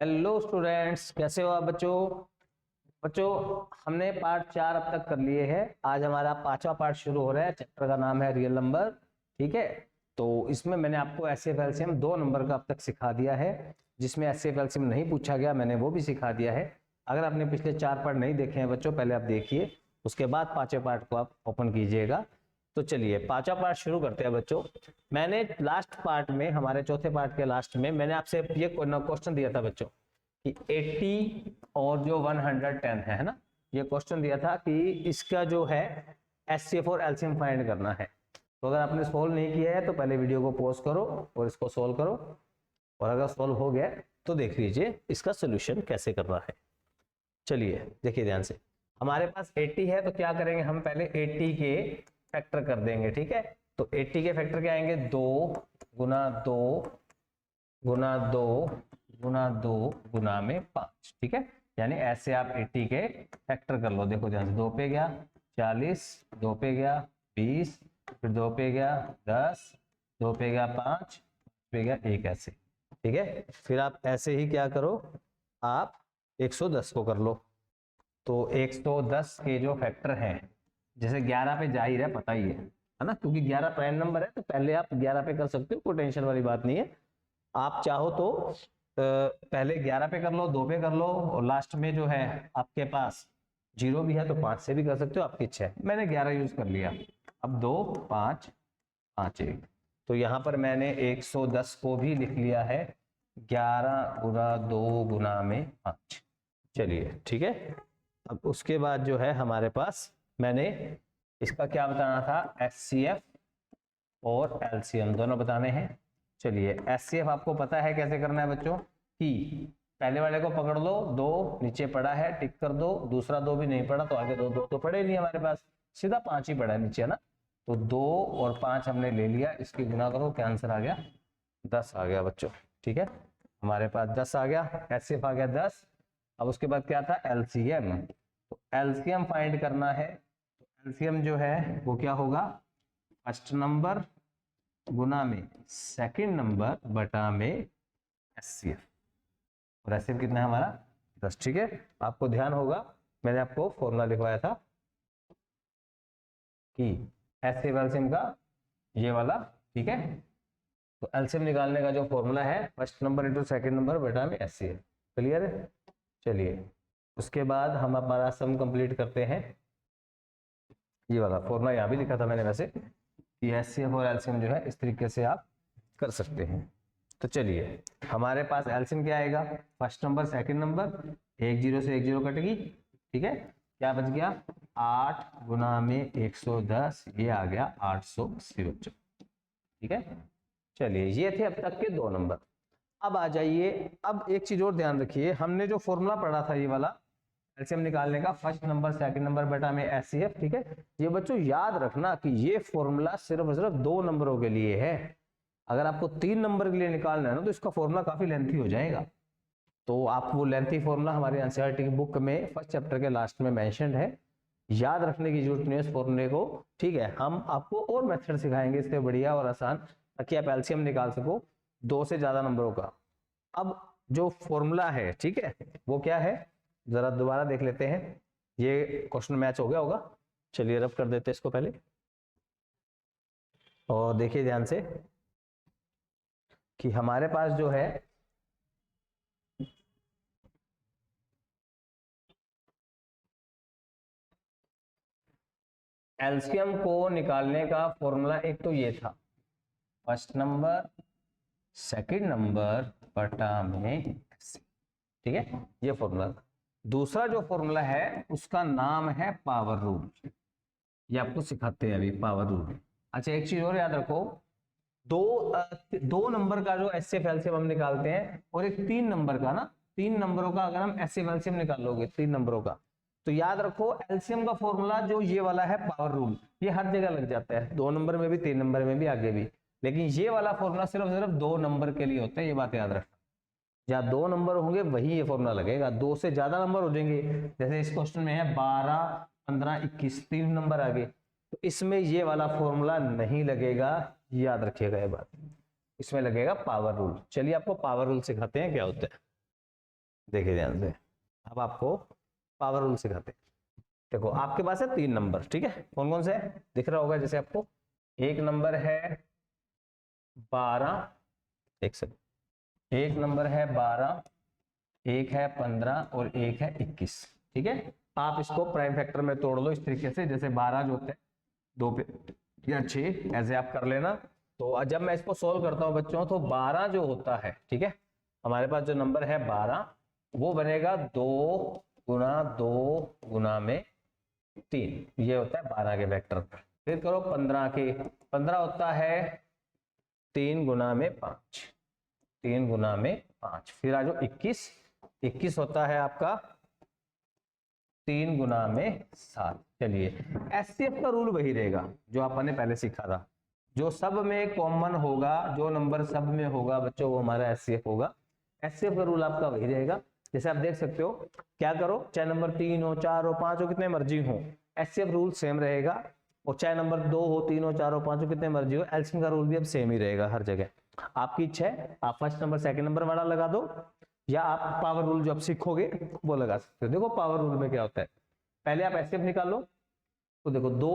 Hello students, कैसे हो आप बच्चों हमने पार्ट 4 अब तक कर लिए हैं। आज हमारा 5वां पार्ट शुरू हो रहा है। चैप्टर का नाम है रियल नंबर। ठीक है, तो इसमें मैंने आपको एचसीएफ एलसीएम 2 नंबर का अब तक सिखा दिया है। जिसमें एचसीएफ एलसीएम नहीं पूछा गया मैंने वो भी सिखा दिया है। अगर आपने पिछले 4 पार्ट नहीं देखे हैं बच्चों, पहले आप देखिए, उसके बाद 5वें पार्ट को आप ओपन कीजिएगा। तो चलिए 5वां पार्ट शुरू करते हैं बच्चों। मैंने लास्ट पार्ट में, हमारे चौथे पार्ट के लास्ट में, मैंने आपसे ये क्वेश्चन दिया था बच्चों कि 80 और जो 110 है ना, ये क्वेश्चन दिया था कि इसका जो है एचसीएफ और एलसीएम फाइंड करना है। तो अगर आपने सोल्व नहीं किया है तो पहले वीडियो को पॉज करो और इसको सोल्व करो, और अगर सोल्व हो गया तो देख लीजिए इसका सोल्यूशन कैसे करना है। चलिए देखिए ध्यान से, हमारे पास 80 है तो क्या करेंगे, हम पहले 80 के फैक्टर कर देंगे। ठीक है, तो 80 के फैक्टर क्या आएंगे, 2 गुना 2 गुना 2 गुना 2 गुना में 5। ठीक है, यानी ऐसे आप 80 के फैक्टर कर लो। देखो ध्यान से, 2 पे गया 40, 2 पे गया 20, फिर 2 पे गया 10, 2 पे गया 5 पे गया 1, ऐसे। ठीक है, फिर आप ऐसे ही क्या करो, आप 110 को कर लो। तो 110 के जो फैक्टर हैं, जैसे 11 पे जाहिर है, पता ही है ना, क्योंकि 11 प्राइम नंबर है तो पहले आप 11 पे कर सकते हो, कोई टेंशन वाली बात नहीं है। आप चाहो तो पहले 11 पे कर लो, 2 पे कर लो, और लास्ट में जो है आपके पास 0 भी है तो 5 से भी कर सकते हो, आपकी इच्छा है। मैंने 11 यूज कर लिया। अब 2 5 5 1, तो यहाँ पर मैंने 110 को भी लिख लिया है 11 गुना 2 गुना में 5। चलिए ठीक है, अब उसके बाद जो है हमारे पास, मैंने इसका क्या बताना था, एचसीएफ और एलसीएम दोनों बताने हैं। चलिए एचसीएफ आपको पता है कैसे करना है बच्चों, कि पहले वाले को पकड़ लो, 2 नीचे पड़ा है टिक कर दो, दूसरा 2 भी नहीं पड़ा तो आगे 2 तो पड़े नहीं हमारे पास, सीधा 5 ही पड़ा है नीचे, है ना। तो 2 और 5 हमने ले लिया, इसकी गुना करो, क्या आंसर आ गया, 10 आ गया बच्चों। ठीक है, हमारे पास 10 आ गया, एचसीएफ आ गया 10। अब उसके बाद क्या था, एलसीएम। तो एलसीएम फाइंड करना है। तो एलसीएम जो है वो क्या होगा, फर्स्ट नंबर गुना में सेकंड नंबर बटा में एचसीएफ, और एचसीएफ कितना है हमारा 10। ठीक है, आपको ध्यान होगा मैंने आपको फॉर्मूला लिखवाया था कि एचसीएफ एलसीएम का ये वाला। ठीक है, तो एलसीएम निकालने का जो फॉर्मूला है, first number into second number बटा में एचसीएफ। क्लियर है। चलिए उसके बाद हम हमारा सम कंप्लीट करते हैं। ये वाला फॉर्मूला यहाँ भी लिखा था मैंने वैसे, कि एचसीएफ और एलसीएम जो है इस तरीके से आप कर सकते हैं। तो चलिए हमारे पास एलसीएम क्या आएगा, फर्स्ट नंबर सेकंड नंबर, 1 0 से 1 0 कटेगी। ठीक है, क्या बच गया, 8 गुना में 110, ये आ गया 880 बच्चों। ठीक है, चलिए ये थे अब तक के 2 नंबर। अब आ जाइए, अब एक चीज और ध्यान रखिए, हमने जो फॉर्मूला पढ़ा था ये वाला एलसीएम निकालने का, फर्स्ट नंबर सेकंड नंबर बटा में एचसीएफ। ठीक है, ये बच्चों याद रखना कि ये फॉर्मूला सिर्फ और सिर्फ 2 नंबरों के लिए है। अगर आपको 3 नंबर के लिए निकालना है ना, तो इसका फॉर्मूला काफी लेंथी हो जाएगा। तो आप वो लेंथी फॉर्मूला हमारे एनसीईआरटी की बुक में फर्स्ट चैप्टर के लास्ट में मेंशन्ड है, याद रखने की जरूरत नहीं है इस फॉर्मूले को। ठीक है, हम आपको और मेथड सिखाएंगे इससे बढ़िया और आसान, ताकि आप एलसीएम निकाल सको 2 से ज्यादा नंबरों का। अब जो फॉर्मूला है, ठीक है, वो क्या है, जरा दोबारा देख लेते हैं। ये क्वेश्चन मैच हो गया होगा, चलिए रब कर देते हैं इसको पहले, और देखिए ध्यान से कि हमारे पास जो है एलसीएम को निकालने का फॉर्मूला एक तो ये था, फर्स्ट नंबर सेकंड नंबर बटा में। ठीक है, ये फॉर्मूला। दूसरा जो फॉर्मूला है उसका नाम है पावर रूल, ये आपको सिखाते हैं अभी, पावर रूल। अच्छा एक चीज और याद रखो, 2 नंबर का जो एचसीएफ एलसीएम हम निकालते हैं, और एक 3 नंबर का ना, 3 नंबरों का अगर हम एचसीएफ एलसीएम निकालोगे 3 नंबरों का, तो याद रखो एलसीएम का फॉर्मूला जो ये वाला है पावर रूल, ये हर जगह लग जाता है, 2 नंबर में भी 3 नंबर में भी आगे भी, लेकिन ये वाला फॉर्मूला सिर्फ सिर्फ 2 नंबर के लिए होता है, ये बात याद रखना। जहाँ 2 नंबर होंगे वही ये फॉर्मूला लगेगा, 2 से ज्यादा नंबर हो जाएंगे, जैसे इस क्वेश्चन में है 12 15 21, 3 नंबर आगे, तो इसमें ये वाला फॉर्मूला नहीं लगेगा, याद रखिएगा ये बात, इसमें लगेगा पावर रूल। चलिए आपको पावर रूल सिखाते हैं क्या होता है। देखिए ध्यान से, अब आपको पावर रूल सिखाते हैं। देखो आपके पास है 3 नंबर, ठीक है, कौन कौन से है दिख रहा होगा जैसे आपको। एक नंबर है 12, एक सेकंड, एक नंबर है 12, एक है 15 और एक है 21, ठीक है। आप इसको प्राइम फैक्टर में तोड़ लो इस तरीके से, जैसे 12 जो होते हैं 2 पे या 6, ऐसे आप कर लेना। तो जब मैं इसको सोल्व करता हूं बच्चों, तो 12 जो होता है, ठीक है, हमारे पास जो नंबर है 12, वो बनेगा 2 गुना 2 गुना में 3, ये होता है 12 के वेक्टर। फिर करो 15 के, 15 होता है 3 गुना में 5, 3 गुना में 5। फिर आ जाओ 21, 21 होता है आपका 3 गुना में 7। चलिए एचसीएफ का रूल वही रहेगा जो आपने पहले सीखा था, जो सब में कॉमन होगा, जो नंबर सब में होगा बच्चों, वो हमारा एचसीएफ होगा। एचसीएफ का रूल आपका वही रहेगा। जैसे आप देख सकते हो, क्या करो, चाहे नंबर 3 हो, 4 हो, 5 हो, कितने मर्जी हो, एचसीएफ रूल सेम रहेगा। और चाहे नंबर 2 हो, 3 हो, 4 हो, 5 हो, कितने मर्जी हो, एलसीएम का रूल भी अब सेम ही रहेगा हर जगह। आपकी इच्छा है, आप फर्स्ट नंबर सेकंड नंबर वाला लगा दो, या आप पावर रूल जो आप सीखोगे वो लगा सकते हो। देखो पावर रूल में क्या होता है, पहले आप एचसीएफ निकालो, तो देखो 2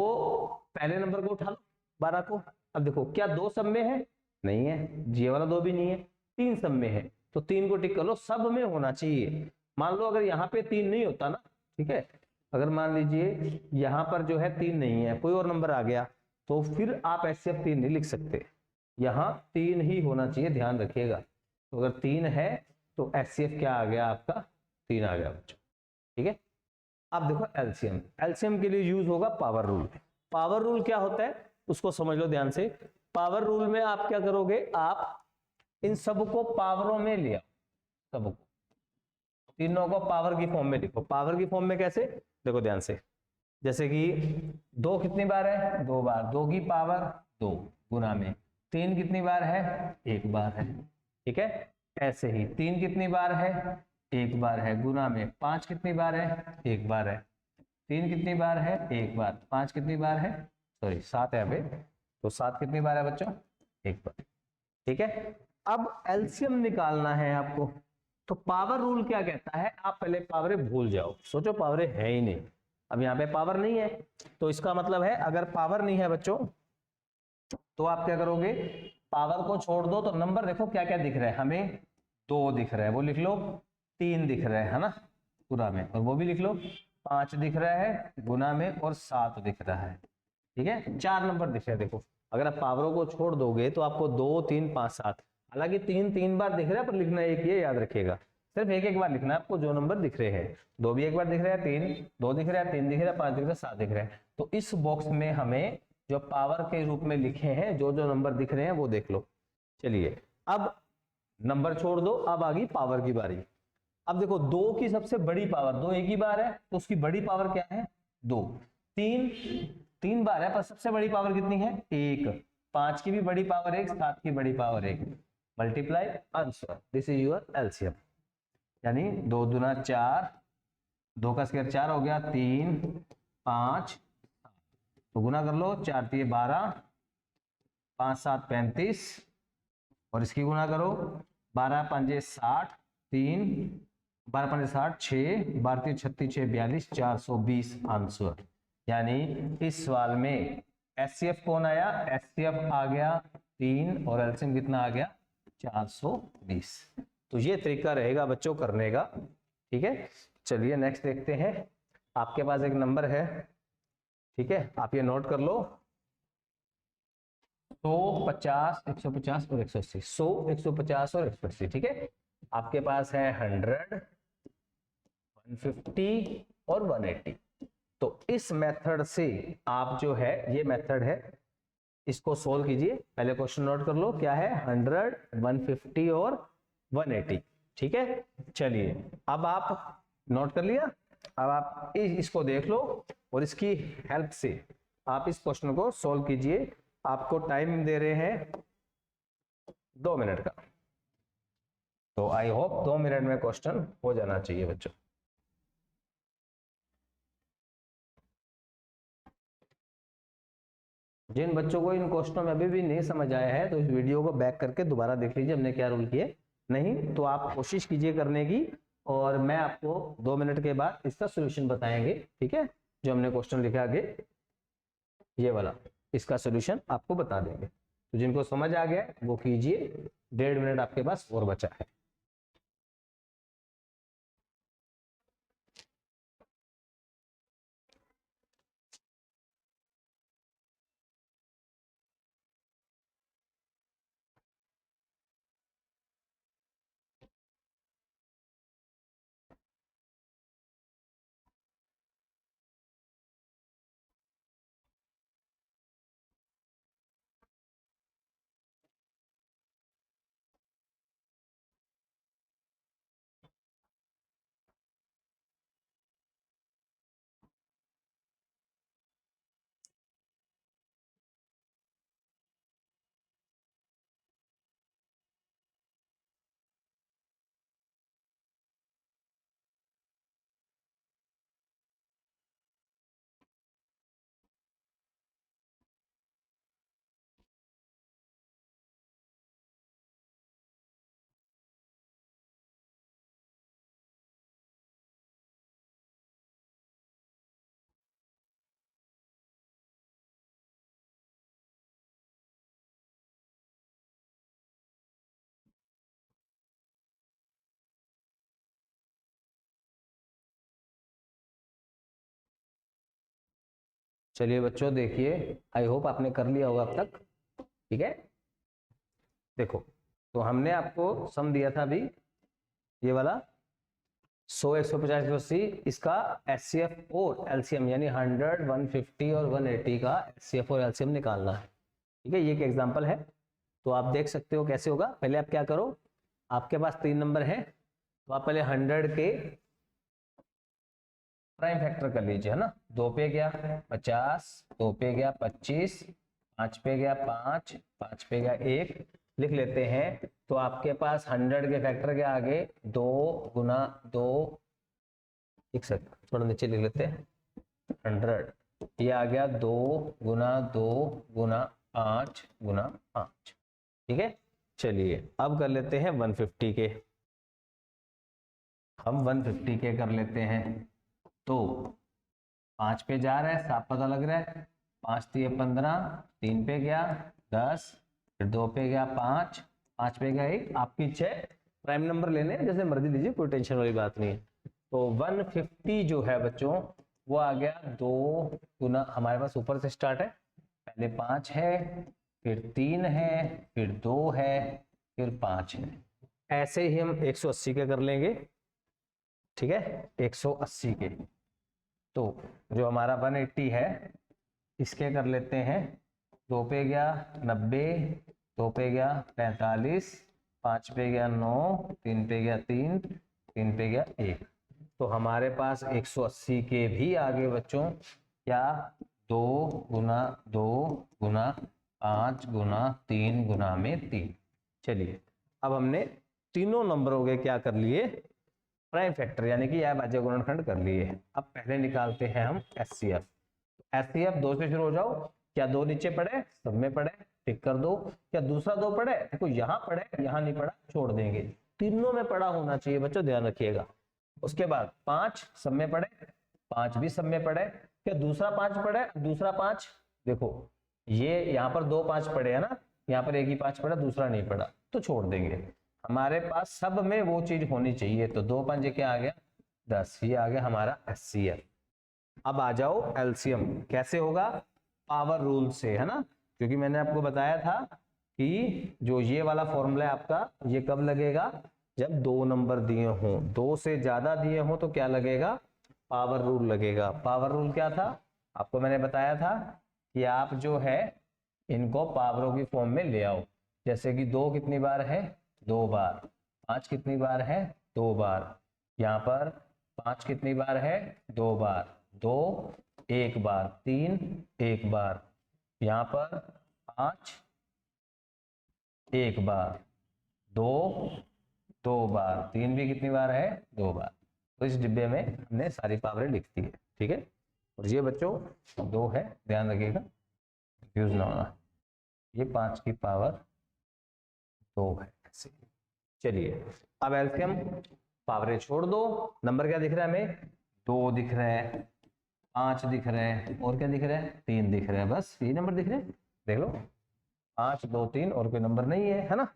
पहले नंबर को उठा लो 12 को। अब देखो क्या 2 सब में है, नहीं है, ये वाला 2 भी नहीं है, 3 सब में है, तो 3 को टिक कर लो, सब में होना चाहिए। मान लो अगर यहाँ पे 3 नहीं होता ना, ठीक है, अगर मान लीजिए यहाँ पर जो है 3 नहीं है, कोई और नंबर आ गया, तो फिर आप एचसीएफ 3 नहीं लिख सकते, यहाँ 3 ही होना चाहिए, ध्यान रखिएगा। तो अगर 3 है तो एचसीएफ क्या आ गया आपका, 3 आ गया बच्चों, ठीक है। अब देखो एलसीएम, एलसीएम के लिए यूज होगा पावर रूल। पावर रूल क्या होता है उसको समझ लो ध्यान से। पावर रूल में आप क्या करोगे, आप इन सबको पावरों में लिया, सबको तीनों को पावर की फॉर्म में लिखो। पावर की फॉर्म में कैसे, देखो ध्यान से, जैसे कि 2 कितनी बार है, 2 बार, 2 की पावर 2 गुना में 3 कितनी बार है, 1 बार है, ठीक है। ऐसे ही 3 कितनी बार है, 1 बार है, गुना में 5 कितनी बार है, 1 बार है, 3 कितनी बार है, 1 बार, 5 कितनी बार है, सॉरी 7 है यहाँ पे, तो 7 कितनी बार है बच्चों, 1 बार, ठीक है। अब एलसीएम निकालना है आपको, तो पावर रूल क्या कहता है, आप पहले पावरे भूल जाओ, सोचो पावरे है ही नहीं, अब यहाँ पे पावर नहीं है, तो इसका मतलब है अगर पावर नहीं है बच्चों, तो आप क्या करोगे, पावर को छोड़ दो, तो नंबर देखो क्या क्या दिख रहा है हमें, 2 दिख रहा है, वो लिख लो, 3 दिख रहा है ना पूरा में, और वो भी लिख लो, 5 दिख रहा है गुना में, और 7 दिख रहा है, ठीक है, 4 नंबर दिख रहे हैं। देखो अगर आप पावरों को छोड़ दोगे तो आपको 2, 3, 5, 7, हालांकि 3 बार दिख रहा है, पर लिखना एक ही है, याद रखिएगा, सिर्फ एक बार लिखना है आपको जो नंबर दिख रहे हैं। 2 भी 1 बार दिख रहा है, 3 2 दिख रहा है, 3 दिख रहा है, 5 दिख रहा है, 7 दिख रहा है। तो इस बॉक्स में हमें जो पावर के रूप में लिखे हैं, जो जो नंबर दिख रहे हैं वो देख लो। चलिए अब नंबर छोड़ दो, अब आ गई पावर की बारी। अब देखो 2 की सबसे बड़ी पावर, 2 एक ही बार है, तो उसकी बड़ी पावर क्या है, 2। 3 बार है, पर सबसे बड़ी पावर कितनी है, 1। 5 की भी बड़ी पावर 1, 7 की बड़ी power 1, multiply answer, this is your LCM. यानी 2 दूना 4, 2 का स्क्वायर 4 हो गया, 3, 5, तो गुना कर लो, 4 3 12, 5 7 35, और इसकी गुना करो, 12 5 60, 3 12 5 60, 6 12 36 6 42, 420 आंसर। यानी इस सवाल में एचसीएफ कौन आया, एचसीएफ आ गया 3, और एलसीएम कितना आ गया, 420। तो ये तरीका रहेगा बच्चों करने का, ठीक है। चलिए नेक्स्ट देखते हैं। आपके पास एक नंबर है, ठीक है, आप ये नोट कर लो, 150 150 और 180, 100 150 और 180, ठीक है। आपके पास है 100 150 और 180। तो इस मेथड से आप जो है, ये मेथड है, इसको सोल्व कीजिए। पहले क्वेश्चन नोट कर लो, क्या है, 100 150 और 180, ठीक है। चलिए अब आप नोट कर लिया, अब आप इसको देख लो, और इसकी हेल्प से आप इस क्वेश्चन को सोल्व कीजिए। आपको टाइम दे रहे हैं 2 मिनट का, तो आई होप 2 मिनट में क्वेश्चन हो जाना चाहिए बच्चों। जिन बच्चों को इन क्वेश्चनों में अभी भी नहीं समझ आया है, तो इस वीडियो को बैक करके दोबारा देख लीजिए हमने क्या रूल किए, नहीं तो आप कोशिश कीजिए करने की, और मैं आपको 2 मिनट के बाद इसका सोल्यूशन बताएंगे, ठीक है। जो हमने क्वेश्चन लिखा आगे ये वाला, इसका सोल्यूशन आपको बता देंगे। तो जिनको समझ आ गया वो कीजिए, 1.5 मिनट आपके पास और बचा है। चलिए बच्चों देखिए, आई होप आपने कर लिया होगा अब तक, ठीक है। देखो, तो हमने आपको सम दिया था अभी ये वाला 100, 150, 180, इसका एचसीएफ और एलसीएम यानी 100, 150 और 180 का एचसीएफ और एलसीएम निकालना है, ठीक है। ये एक एग्जांपल है, तो आप देख सकते हो कैसे होगा। पहले आप क्या करो, आपके पास 3 नंबर है, तो आप पहले 100 के प्राइम फैक्टर कर लीजिए, है ना। 2 पे गया 50, 2 पे गया 25, 5 पे गया 5, 5 पे गया 1, लिख लेते हैं। तो आपके पास 100 के फैक्टर के आगे 2 गुना 2, एक सेकंड थोड़ा नीचे लिख लेते हैं, 100, ये आ गया 2 गुना 2 गुना 5 गुना 5, ठीक है। चलिए अब कर लेते हैं 150 के, हम 150 के कर लेते हैं। तो 5 पे जा रहा है, साफ पता लग रहा है, 5 3 15, 3 पे गया 10, फिर 2 पे गया 5, 5 पे गया 1, आपकी इच्छा है प्राइम नंबर लेने जैसे मर्जी लीजिए, कोई टेंशन वाली बात नहीं है। तो 150 जो है बच्चों वो आ गया 2 गुना, हमारे पास ऊपर से स्टार्ट है, पहले 5 है, फिर 3 है, फिर 2 है, फिर 5 है। ऐसे ही हम 180 के कर लेंगे, ठीक है, 180 के। तो जो हमारा 180 है इसके कर लेते हैं, 2 पे गया 90, 2 पे गया 45, 5 पे गया 9, 3 पे गया 3, 3 पे गया 1। तो हमारे पास 180 के भी आगे बच्चों क्या, 2 गुना 2 गुना 5 गुना 3 गुना में 3। चलिए अब हमने तीनों नंबरों के क्या कर लिए, प्राइम फैक्टर यानी कि यह भाज्य गुणनखंड कर लिए। अब पहले निकालते हैं हम एचसीएफ। एचसीएफ 2 से शुरू हो जाओ, क्या 2 नीचे पड़े, सब में पड़े, टिक कर दो। क्या दूसरा 2 पड़े, देखो यहाँ पड़े यहाँ नहीं पड़ा, छोड़ देंगे, तीनों में पड़ा होना चाहिए बच्चों, ध्यान रखिएगा। उसके बाद 5 सब में पड़े, 5 भी सब में पड़े। क्या दूसरा 5 पड़े, दूसरा 5 देखो ये यहाँ पर 2 5 पड़े है ना, यहाँ पर एक ही 5 पड़ा, दूसरा नहीं पड़ा, तो छोड़ देंगे। हमारे पास सब में वो चीज होनी चाहिए, तो 2 5 क्या आ गया 10, ये आ गया हमारा एचसीएफ। अब आ जाओ एलसीएम, कैसे होगा, पावर रूल से, है ना। क्योंकि मैंने आपको बताया था कि जो ये वाला फॉर्मूला है आपका, ये कब लगेगा, जब 2 नंबर दिए हों, 2 से ज्यादा दिए हों तो क्या लगेगा, पावर रूल लगेगा। पावर रूल क्या था, आपको मैंने बताया था कि आप जो है इनको पावरों की फॉर्म में ले आओ। जैसे कि 2 कितनी बार है, 2 बार, 5 कितनी बार है, 2 बार, यहाँ पर 5 कितनी बार है, 2 बार, 2 1 बार, 3 1 बार, यहाँ पर 5 1 बार, 2 2 बार, 3 भी कितनी बार है, 2 बार। तो इस डिब्बे में हमने सारी पावरें लिख दी है, ठीक है। और ये बच्चों 2 है, ध्यान रखिएगा कंफ्यूज ना होना, ये 5 की पावर 2 है ऐसे। चलिए अब एलसीएम, पावरें छोड़ दो। नंबर क्या दिख रहा है हमें? 2 दिख रहा है, 5 दिख रहा है, और क्या दिख रहा है? 3 दिख रहा है। बस यही नंबर दिख रहे हैं, देख लो 5 2 3, और कोई नंबर नहीं है, है ना।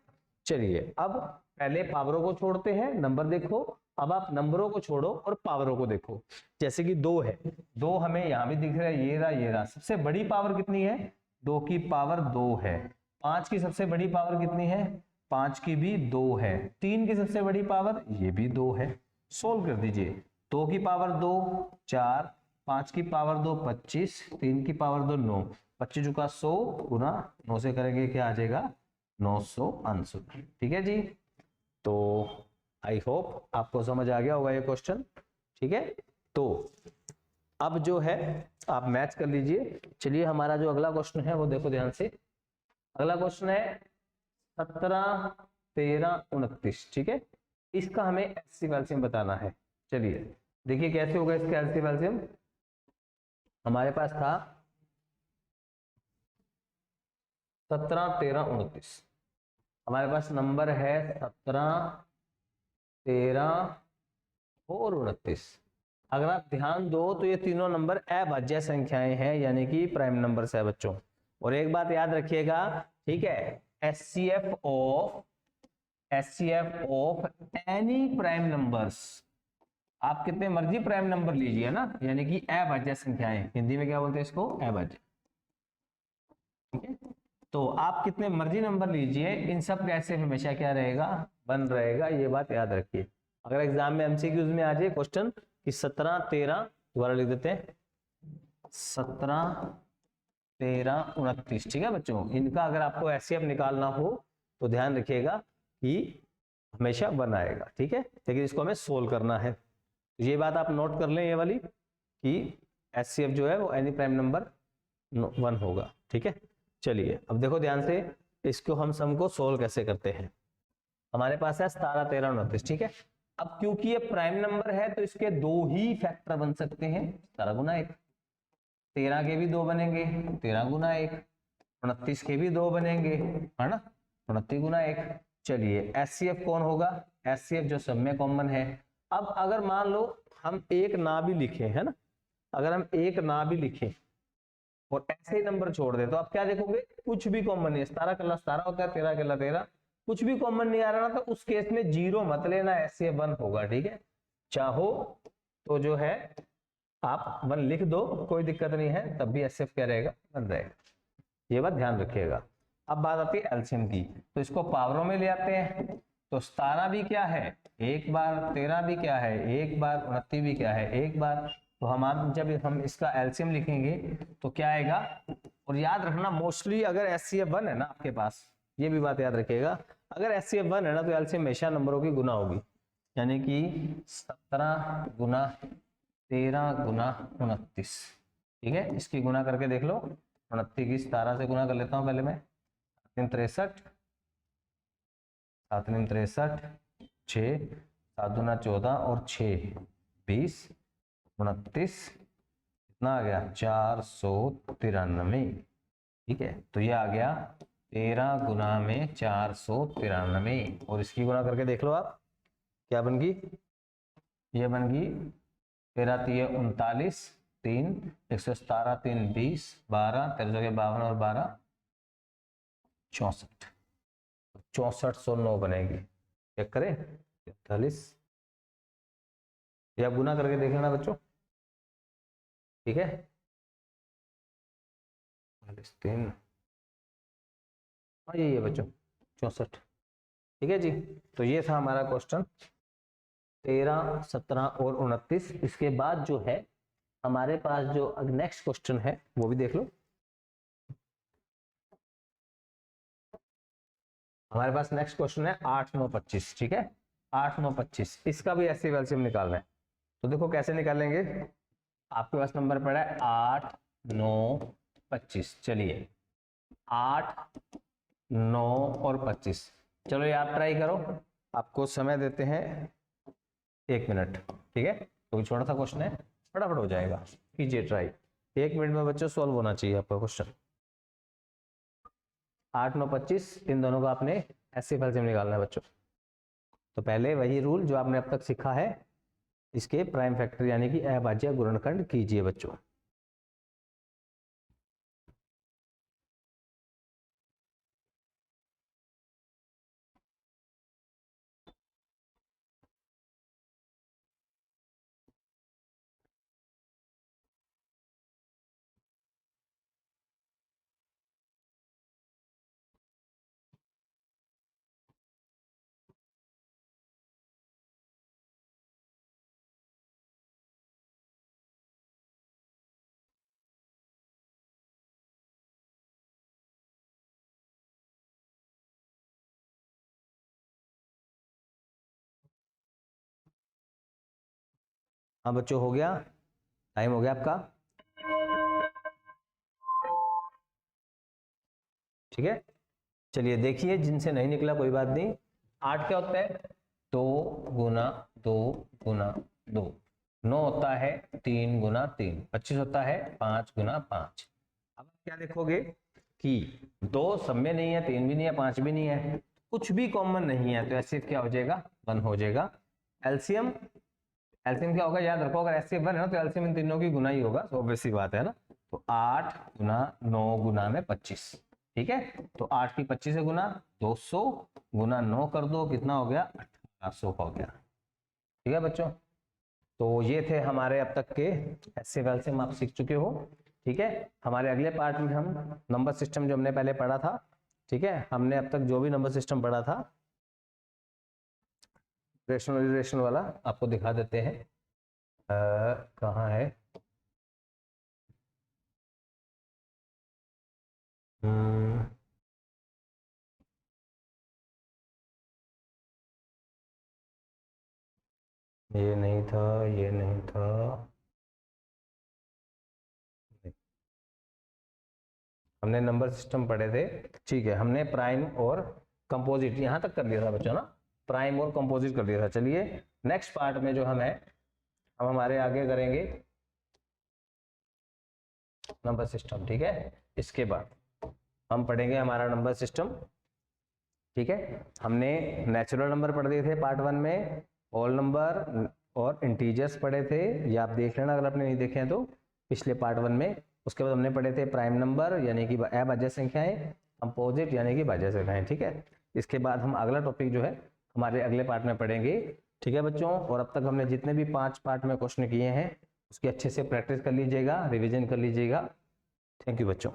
चलिए अब पहले पावरों को छोड़ते हैं, नंबर देखो। अब आप नंबरों को छोड़ो और पावरों को देखो। जैसे कि 2 है, 2 हमें यहां भी दिख रहा है, ये रहा। सबसे बड़ी पावर कितनी है? 2 की पावर 2 है। 5 की सबसे बड़ी पावर कितनी है? 5 की भी 2 है। 3 की सबसे बड़ी पावर ये भी 2 है। सोल्व कर दीजिए। 2 की पावर 2 4, 5 की पावर 2 25, 3 की पावर 2 9। 25 का 100 गुना 9 से करेंगे, क्या आ जाएगा? 900 आंसर। ठीक है जी। तो आई होप आपको समझ आ गया होगा ये क्वेश्चन। ठीक है, तो अब जो है आप मैच कर लीजिए। चलिए हमारा जो अगला क्वेश्चन है वो देखो ध्यान से। अगला क्वेश्चन है 17 13 29। ठीक है, इसका हमें एचसीएफ एलसीएम बताना है। चलिए देखिए कैसे होगा इसका एचसीएफ एलसीएम। हमारे पास था 17 13 29। हमारे पास नंबर है 17 13 और 29। अगर आप ध्यान दो तो ये तीनों नंबर अभाज्य संख्याएं हैं, यानी कि प्राइम नंबर्स है बच्चों। और एक बात याद रखिएगा, ठीक है, HCF of any prime numbers, आप कितने मर्जी प्राइम नंबर लीजिए ना, यानी कि अभाज्य संख्याएं, हिंदी में क्या बोलते हैं इसको? अभाज्य। ठीक है, तो आप कितने मर्जी नंबर लीजिए, इन सब का एचसीएफ हमेशा क्या रहेगा? 1 रहेगा। ये बात याद रखिए। अगर एग्जाम में एमसीक्यूज में आ जाए क्वेश्चन कि 17 13, दोबारा लिख देते हैं 17 13 29। ठीक है बच्चों, इनका अगर आपको एचसीएफ निकालना हो तो ध्यान रखिएगा कि हमेशा 1 आएगा। ठीक है, लेकिन इसको हमें सोल्व करना है। ये बात आप नोट कर लें ये वाली कि एचसीएफ जो है वो एनी प्राइम नंबर 1 होगा। ठीक है, चलिए अब देखो ध्यान से, इसको हम सम को सोल्व कैसे करते हैं। हमारे पास है 17 13 29। ठीक है, अब क्योंकि ये प्राइम नंबर है तो इसके 2 ही फैक्टर बन सकते हैं, 17 गुना 1। 13 के भी 2 बनेंगे, 13 गुना 1। 29 के भी 2 बनेंगे, है ना, 29 गुना 1। चलिए एचसीएफ कौन होगा? एचसीएफ जो सब में कॉमन है। अब अगर मान लो हम एक ना भी लिखे, है ना, अगर हम एक ना भी लिखें और ऐसे ही नंबर छोड़ दे तो आप क्या देखोगे? कुछ भी कॉमन नहीं है। 17 कल्ला 17 होता है, 13 कल्ला 13, कुछ भी कॉमन नहीं आ रहा ना, तो उस केस में 0 मत लेना, ऐसे 1 होगा। ठीक है, चाहो तो जो है आप 1 लिख दो, कोई दिक्कत नहीं है, तब भी एचसीएफ क्या रहेगा? 1 रहेगा। ये बात ध्यान रखिएगा। अब बात आती है एलसीएम की, तो इसको पावरों में ले आते हैं। तो 17 भी क्या है? एक बार। 13 भी क्या है? एक बार। 29 भी क्या है? एक बार। तो हम जब हम इसका एलसीएम लिखेंगे तो क्या आएगा? और याद रखना, मोस्टली अगर एचसीएफ 1 है ना आपके पास, ये भी बात याद रखिएगा, अगर एचसीएफ 1 है ना तो एलसीएम हमेशा नंबरों की गुना होगी, यानी कि 17 गुना 13 गुना 29। ठीक है, इसकी गुना करके देख लो। 29 की 17 से गुना कर लेता हूं पहले मैं। 7 63, 7 63, 6 7 दूना 14 और 6 20, 29, कितना आ गया? 493। ठीक है, तो ये आ गया 13 गुना में 493, और इसकी गुना करके देख लो आप, क्या बन गई? ये बन गई 13 3 39, 3 117, 3 20, 12 13 के 52 और 12 64, 6409 बनेगी। चेक करें 43, या गुना करके देख लेना बच्चों। ठीक है, 3, हाँ यही है बच्चों 64। ठीक है जी, तो ये था हमारा क्वेश्चन 13 17 और 29। इसके बाद जो है हमारे पास जो नेक्स्ट क्वेश्चन है वो भी देख लो। हमारे पास नेक्स्ट क्वेश्चन है 8 9 25। ठीक है, 8 9 25, इसका भी ऐसे एलसीएम निकालना है। तो देखो कैसे निकालेंगे। आपके पास नंबर पड़ा है 8 9 25। चलिए 8 9 और 25, चलो ये आप ट्राई करो। आपको समय देते हैं 1 मिनट। ठीक है, तो छोटा सा क्वेश्चन है, फटाफट हो जाएगा, कीजिए ट्राई। 1 मिनट में बच्चों सॉल्व होना चाहिए आपका क्वेश्चन। 8 9 25, इन दोनों का आपने एचसीएफ एलसीएम निकालना है बच्चों। तो पहले वही रूल जो आपने अब तक सीखा है, इसके प्राइम फैक्टर यानी कि अभाज्य गुणनखंड कीजिए बच्चों। हाँ बच्चों, हो गया, टाइम हो गया आपका। ठीक है, चलिए देखिए, जिनसे नहीं निकला कोई बात नहीं। 8 क्या होता है? 2 गुना 2 गुना 2। 9 होता है 3 गुना 3। 25 होता है 5 गुना 5। अब क्या देखोगे कि 2 सब में नहीं है, 3 भी नहीं है, 5 भी नहीं है, कुछ भी कॉमन नहीं है, तो एचसीएफ क्या हो जाएगा? 1 हो जाएगा। एलसीएम, एलसीएम क्या होगा याद रखो, अगर एचसीएफ 1 है ना तो एलसीएम इन तीनों की गुना ही होगा, तो ऑब्वियस सी बात है ना। तो 8 गुना 9 गुना में 25। ठीक है, तो 8 की 25 से गुना, 200 गुना 9 कर दो, कितना हो गया? 1800 हो गया। ठीक है बच्चों, तो ये थे हमारे अब तक के एचसीएफ एलसीएम, आप सीख चुके हो। ठीक है, हमारे अगले पार्ट में हम नंबर सिस्टम जो हमने पहले पढ़ा था, ठीक है, हमने अब तक जो भी नंबर सिस्टम पढ़ा था रेशनल इरेशनल वाला, आपको दिखा देते हैं। कहाँ है? ये नहीं था, ये नहीं था, हमने नंबर सिस्टम पढ़े थे। ठीक है, हमने प्राइम और कंपोजिट यहां तक कर लिया था बच्चों ना, प्राइम और कंपोजिट कर लिया था। चलिए नेक्स्ट पार्ट में जो हम है, हम हमारे आगे करेंगे नंबर सिस्टम। ठीक है, इसके बाद हम पढ़ेंगे हमारा नंबर सिस्टम। ठीक है, हमने नेचुरल नंबर पढ़ दिए थे पार्ट 1 में, होल नंबर और इंटीजर्स पढ़े थे, ये आप देख लेना अगर आपने नहीं देखे हैं तो, पिछले पार्ट 1 में। उसके बाद हमने पढ़े थे प्राइम नंबर यानी कि अभाज्य संख्याएं, कंपोजिट यानी कि भाज्य संख्याएं। ठीक है, इसके बाद हम अगला टॉपिक जो है हमारे अगले पार्ट में पढ़ेंगे। ठीक है बच्चों, और अब तक हमने जितने भी 5 पार्ट में क्वेश्चन किए हैं उसकी अच्छे से प्रैक्टिस कर लीजिएगा, रिविजन कर लीजिएगा। थैंक यू बच्चों।